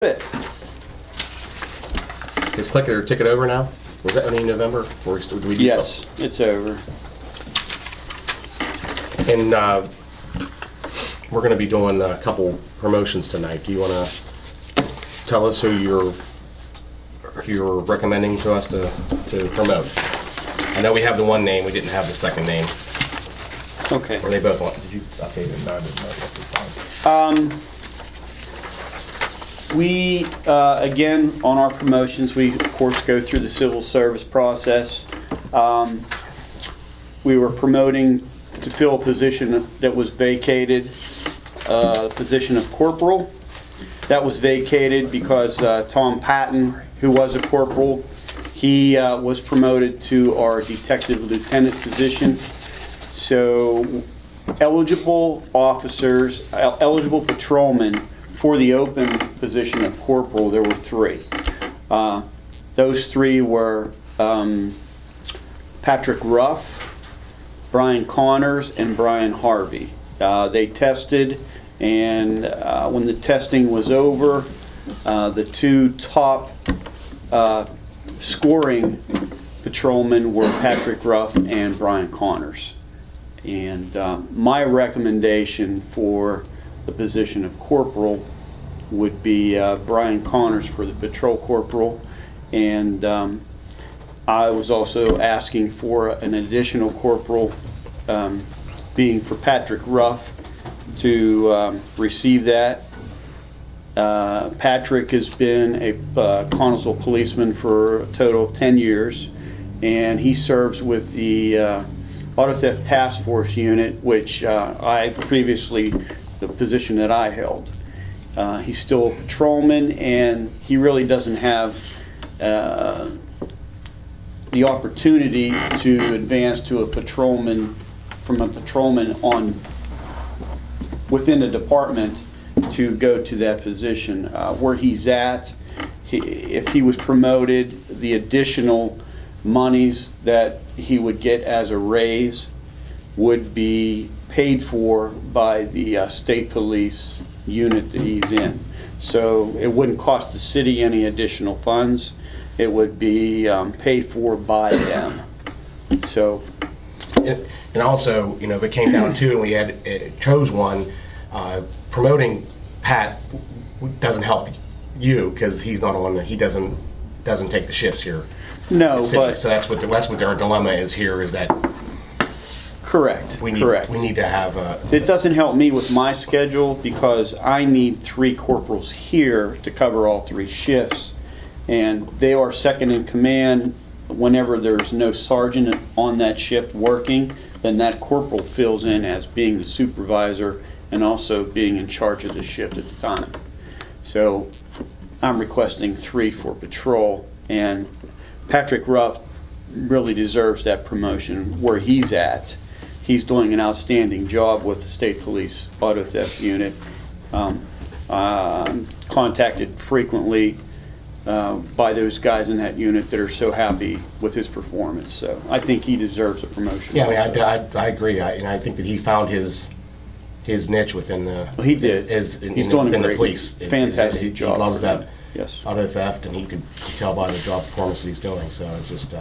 it. Is Click It or Ticket over now? Was that only in November? Or do we do Yes, it's over. something? And we're going to be doing a couple promotions tonight. Do you want to tell us who you're recommending to us to promote? I know we have the one name. We didn't have the second name. Okay. Were they both on? Did you update it? No, I didn't. We, again, on our promotions, we of course go through the civil service process. We were promoting to fill a position that was vacated, position of corporal. That was vacated because Tom Patton, who was a corporal, he was promoted to our detective lieutenant position. So eligible officers, eligible patrolmen for the open position of corporal, there were three. Those three were Patrick Ruff, Brian Connors, and Brian Harvey. They tested, and when the testing was over, the two top scoring patrolmen were Patrick Ruff and Brian Connors. And my recommendation for the position of corporal would be Brian Connors for the patrol corporal, and I was also asking for an additional corporal, being for Patrick Ruff to receive that. Patrick has been a Connellsville policeman for a total of 10 years, and he serves with the Auto Theft Task Force unit, which I previously, the position that I held. He's still a patrolman, and he really doesn't have the opportunity to advance to a patrolman, from a patrolman on within the department to go to that position. Where he's at, if he was promoted, the additional monies that he would get as a raise would be paid for by the state police unit that he's in. So it wouldn't cost the city any additional funds. It would be paid for by them. So, And also, you know, if it came down to and we had chose one, promoting Pat doesn't help you because he's not on. He doesn't take the shifts here. no, but So that's what our dilemma is here. Is that correct. we need to have a. It doesn't help me with my schedule because I need 3 corporals here to cover all 3 shifts, and they are second in command. Whenever there's no sergeant on that shift working, then that corporal fills in as being the supervisor and also being in charge of the shift at the time. So I'm requesting 3 for patrol, and Patrick Ruff really deserves that promotion where he's at. He's doing an outstanding job with the State Police Auto Theft Unit. Contacted frequently by those guys in that unit that are so happy with his performance. So I think he deserves a promotion. Yeah, I mean, also. I agree. I think that he found his niche within the. Well, he did. He's doing within a great, the police. fantastic job. He loves that. Yes. Auto theft, and he could tell by the job performance that he's doing. So it's just,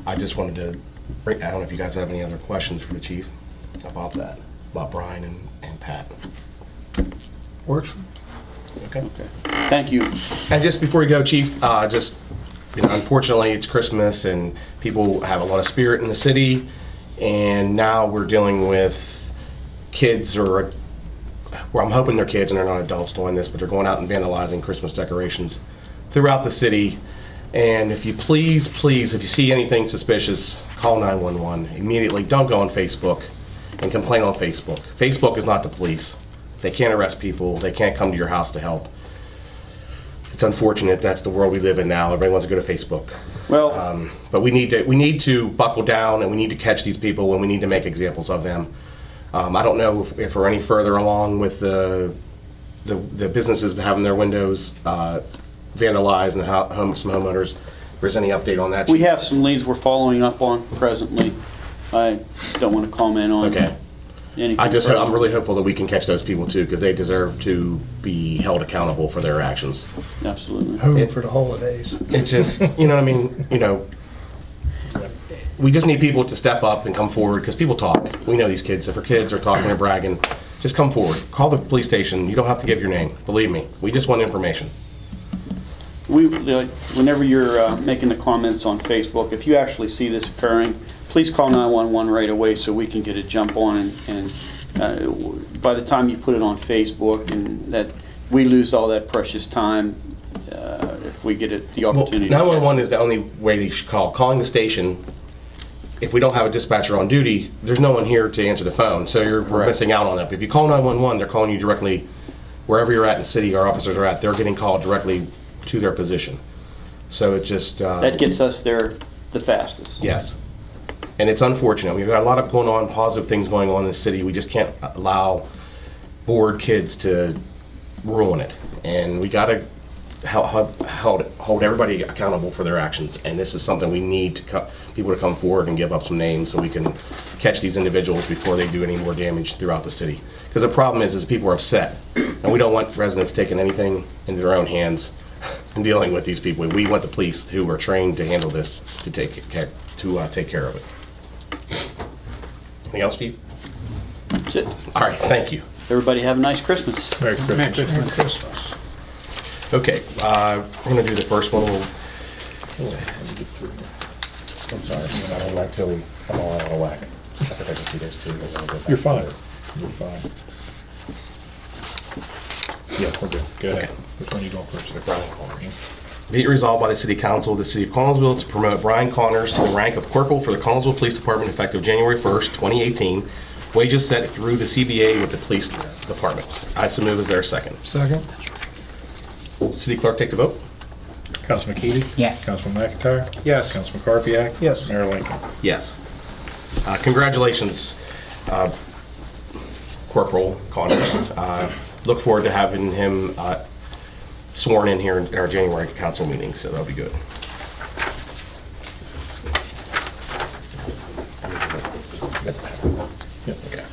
I just wanted to bring. I don't know if you guys have any other questions for the chief about that, about Brian and Pat. Works. Okay. Okay. Thank you. And just before you go, Chief, unfortunately, it's Christmas and people have a lot of spirit in the city, and now we're dealing with kids, or well, I'm hoping they're kids and they're not adults doing this, but they're going out and vandalizing Christmas decorations throughout the city. And if you please, if you see anything suspicious, call 911 immediately. Don't go on Facebook and complain on Facebook. Facebook is not the police. They can't arrest people. They can't come to your house to help. It's unfortunate. That's the world we live in now. Everybody wants to go to Facebook. Well, But we need to buckle down, and we need to catch these people, and we need to make examples of them. I don't know if we're any further along with the businesses having their windows vandalized and some homeowners. If there's any update on that, we Chief? have some leads we're following up on presently. I don't want to comment on Okay. anything I'm really further? hopeful that we can catch those people too, because they deserve to be held accountable for their actions. Absolutely. Home for the holidays. It just, you know what I mean, we just need people to step up and come forward, because people talk. We know these kids. If our kids are talking or bragging, just come forward. Call the police station. You don't have to give your name. Believe me. We just want information. Whenever you're making the comments on Facebook, if you actually see this occurring, please call 911 right away so we can get a jump on and by the time you put it on Facebook, and that we lose all that precious time if we get the Well, opportunity. 911 is the only way they should call. Calling the station, if we don't have a dispatcher on duty, there's no one here to answer the phone, so we're Correct. missing out on that. But if you call 911, they're calling you directly wherever you're at in the city, our officers are at. They're getting called directly to their position. So it just... That gets us there the fastest. Yes. And it's unfortunate. We've got a lot of going on, positive things going on in the city. We just can't allow bored kids to ruin it. And we got to hold everybody accountable for their actions. And this is something we need people to come forward and give up some names so we can catch these individuals before they do any more damage throughout the city. Because the problem is people are upset. And we don't want residents taking anything into their own hands and dealing with these people. We want the police who are trained to handle this to take care of it. Anything else, Steve? That's it. All right, thank you. Everybody have a nice Christmas. Merry Christmas. Okay, we're gonna do the first one. I'm sorry, I don't like till I'm all out of whack. I think I can see this too. You're fine. You're fine. Yeah, we're good. Go ahead. Okay. Which one are you going first? Brian Connors. Be it resolved by the City Council of the City of Collinsville to promote Brian Connors to the rank of Corporal for the Collinsville Police Department effective January 1st, 2018. Wages set through the CBA with the Police Department. I so move. Is there a second? Second. City Clerk, take the vote. Councilman Keady? Yes. Councilman McIntyre? Yes. Councilman Karpiak? Yes. Mayor Lincoln? Yes. Congratulations, Corporal Connors. Look forward to having him sworn in here in our January council meeting, so that'll be good. Okay.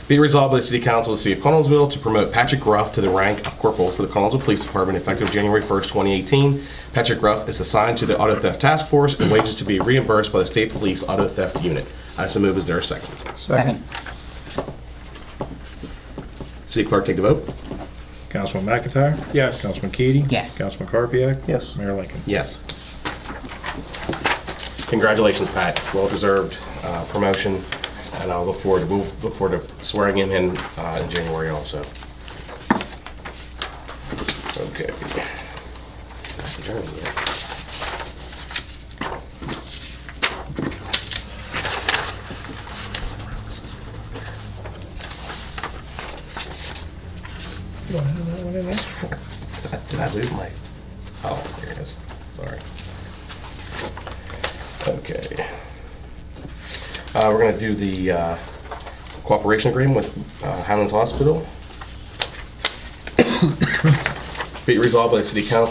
Be it resolved by the City Council of the City of Collinsville to promote Patrick Ruff to the rank of Corporal for the Collinsville Police Department effective January 1st, 2018. Patrick Ruff is assigned to the Auto Theft Task Force and wages to be reimbursed by the State Police Auto Theft Unit. I so move. Is there a second? Second. City Clerk, take the vote. Councilman McIntyre? Yes. Councilman Keady? Yes. Councilman Karpiak? Yes. Mayor Lincoln? Yes. Congratulations, Pat. Well-deserved promotion, and we'll look forward to swearing him in January also. Okay. Adjourn, yeah. You don't have that one in there? Did I lose my... Oh, here it is. Sorry. Okay. We're going to do the cooperation agreement with Highlands Hospital. Be it resolved by the City Council